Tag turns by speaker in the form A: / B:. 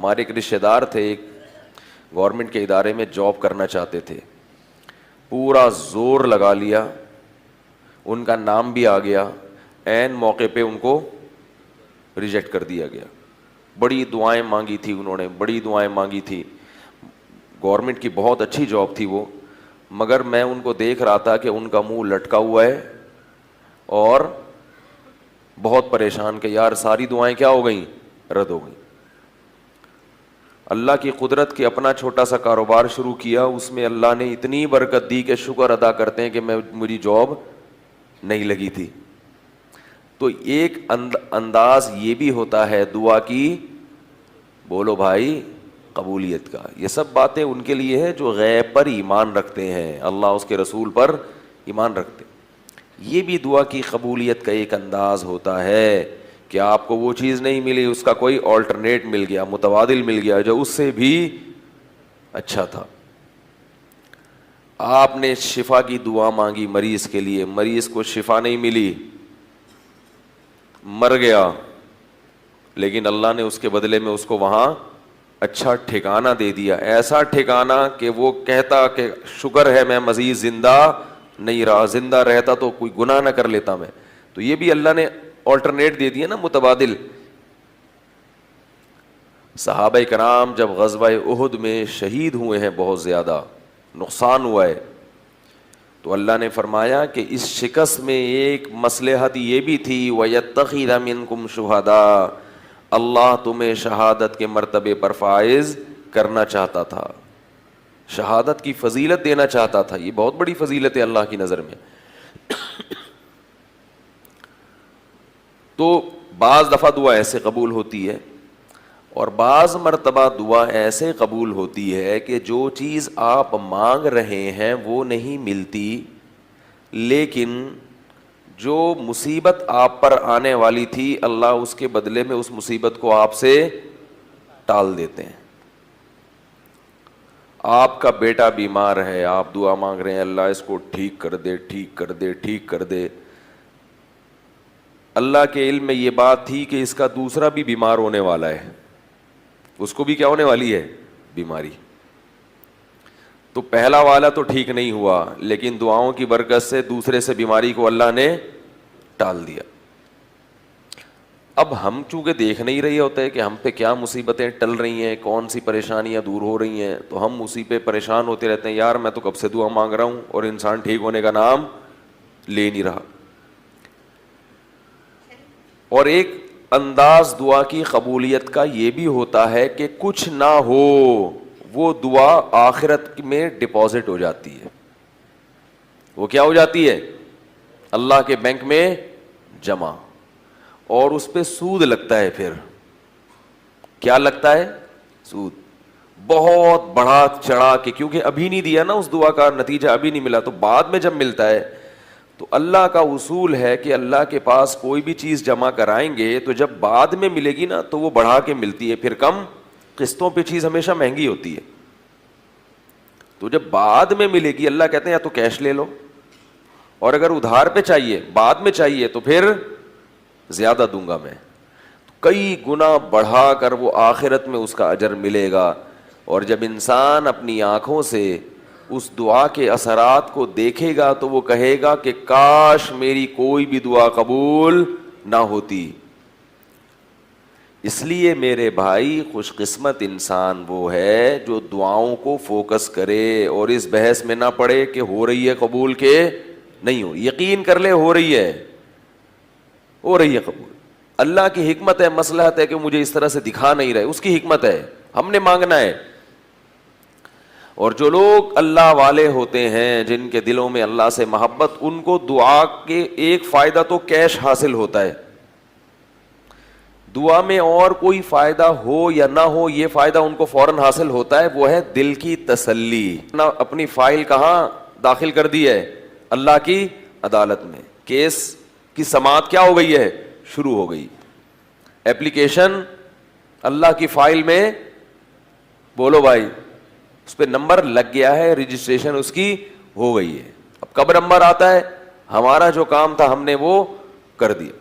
A: ہمارے ایک رشتہ دار تھے، ایک گورنمنٹ کے ادارے میں جاب کرنا چاہتے تھے، پورا زور لگا لیا، ان کا نام بھی آ گیا، عین موقع پہ ان کو ریجیکٹ کر دیا گیا. بڑی دعائیں مانگی تھی انہوں نے، بڑی دعائیں مانگی تھی، گورنمنٹ کی بہت اچھی جاب تھی وہ، مگر میں ان کو دیکھ رہا تھا کہ ان کا منہ لٹکا ہوا ہے اور بہت پریشان کہ یار ساری دعائیں کیا ہو گئیں، رد ہو گئیں. اللہ کی قدرت کی اپنا چھوٹا سا کاروبار شروع کیا، اس میں اللہ نے اتنی برکت دی کہ شکر ادا کرتے ہیں کہ میری جاب نہیں لگی تھی. تو ایک انداز یہ بھی ہوتا ہے دعا کی، بولو بھائی، قبولیت کا. یہ سب باتیں ان کے لیے ہے جو غیب پر ایمان رکھتے ہیں، اللہ اس کے رسول پر ایمان رکھتے ہیں. یہ بھی دعا کی قبولیت کا ایک انداز ہوتا ہے کہ آپ کو وہ چیز نہیں ملی، اس کا کوئی آلٹرنیٹ مل گیا، متبادل مل گیا جو اس سے بھی اچھا تھا. آپ نے شفا کی دعا مانگی مریض کے لیے، مریض کو شفا نہیں ملی، مر گیا، لیکن اللہ نے اس کے بدلے میں اس کو وہاں اچھا ٹھکانہ دے دیا، ایسا ٹھکانہ کہ وہ کہتا کہ شکر ہے میں مزید زندہ نہیں رہا، زندہ رہتا تو کوئی گناہ نہ کر لیتا میں. تو یہ بھی اللہ نے آلٹرنیٹ دے دیا نا، متبادل. صحابہ کرام جب غزوہ احد میں شہید ہوئے ہیں، بہت زیادہ نقصان ہوا ہے، تو اللہ نے فرمایا کہ اس شکست میں ایک مصلحت یہ بھی تھی، وَيَتَّخِذَ مِنْكُمْ شُهَدَاءَ، اللہ تمہیں شہادت کے مرتبے پر فائز کرنا چاہتا تھا، شہادت کی فضیلت دینا چاہتا تھا. یہ بہت بڑی فضیلت ہے اللہ کی نظر میں. تو بعض دفعہ دعا ایسے قبول ہوتی ہے، اور بعض مرتبہ دعا ایسے قبول ہوتی ہے کہ جو چیز آپ مانگ رہے ہیں وہ نہیں ملتی، لیکن جو مصیبت آپ پر آنے والی تھی اللہ اس کے بدلے میں اس مصیبت کو آپ سے ٹال دیتے ہیں. آپ کا بیٹا بیمار ہے، آپ دعا مانگ رہے ہیں اللہ اس کو ٹھیک کر دے، ٹھیک کر دے، ٹھیک کر دے. اللہ کے علم میں یہ بات تھی کہ اس کا دوسرا بھی بیمار ہونے والا ہے، اس کو بھی کیا ہونے والی ہے، بیماری. تو پہلا والا تو ٹھیک نہیں ہوا، لیکن دعاؤں کی برکت سے دوسرے سے بیماری کو اللہ نے ٹال دیا. اب ہم چونکہ دیکھ نہیں رہے ہوتے کہ ہم پہ کیا مصیبتیں ٹل رہی ہیں، کون سی پریشانیاں دور ہو رہی ہیں، تو ہم اسی پہ پریشان ہوتے رہتے ہیں، یار میں تو کب سے دعا مانگ رہا ہوں اور انسان ٹھیک ہونے کا نام لے نہیں رہا. اور ایک انداز دعا کی قبولیت کا یہ بھی ہوتا ہے کہ کچھ نہ ہو، وہ دعا آخرت میں ڈپازٹ ہو جاتی ہے. وہ کیا ہو جاتی ہے، اللہ کے بینک میں جمع، اور اس پہ سود لگتا ہے. پھر کیا لگتا ہے، سود، بہت بڑھا چڑھا کے، کیونکہ ابھی نہیں دیا نا، اس دعا کا نتیجہ ابھی نہیں ملا، تو بعد میں جب ملتا ہے. تو اللہ کا اصول ہے کہ اللہ کے پاس کوئی بھی چیز جمع کرائیں گے تو جب بعد میں ملے گی نا تو وہ بڑھا کے ملتی ہے، پھر کم قسطوں پہ چیز ہمیشہ مہنگی ہوتی ہے. تو جب بعد میں ملے گی، اللہ کہتے ہیں یا تو کیش لے لو، اور اگر ادھار پہ چاہیے، بعد میں چاہیے، تو پھر زیادہ دوں گا میں. کئی گنا بڑھا کر وہ آخرت میں اس کا اجر ملے گا. اور جب انسان اپنی آنکھوں سے اس دعا کے اثرات کو دیکھے گا تو وہ کہے گا کہ کاش میری کوئی بھی دعا قبول نہ ہوتی. اس لیے میرے بھائی، خوش قسمت انسان وہ ہے جو دعاؤں کو فوکس کرے اور اس بحث میں نہ پڑے کہ ہو رہی ہے قبول کہ نہیں ہو. یقین کر لے ہو رہی ہے، ہو رہی ہے قبول. اللہ کی حکمت ہے، مصلحت ہے کہ مجھے اس طرح سے دکھا نہیں رہے، اس کی حکمت ہے، ہم نے مانگنا ہے. اور جو لوگ اللہ والے ہوتے ہیں، جن کے دلوں میں اللہ سے محبت، ان کو دعا کے ایک فائدہ تو کیش حاصل ہوتا ہے. دعا میں اور کوئی فائدہ ہو یا نہ ہو، یہ فائدہ ان کو فوراً حاصل ہوتا ہے، وہ ہے دل کی تسلی. اپنی فائل کہاں داخل کر دی ہے، اللہ کی عدالت میں. کیس کی سماعت کیا ہو گئی ہے، شروع ہو گئی. ایپلیکیشن اللہ کی فائل میں، بولو بھائی، اس پہ نمبر لگ گیا ہے، رجسٹریشن اس کی ہو گئی ہے. اب کب نمبر آتا ہے، ہمارا جو کام تھا ہم نے وہ کر دیا.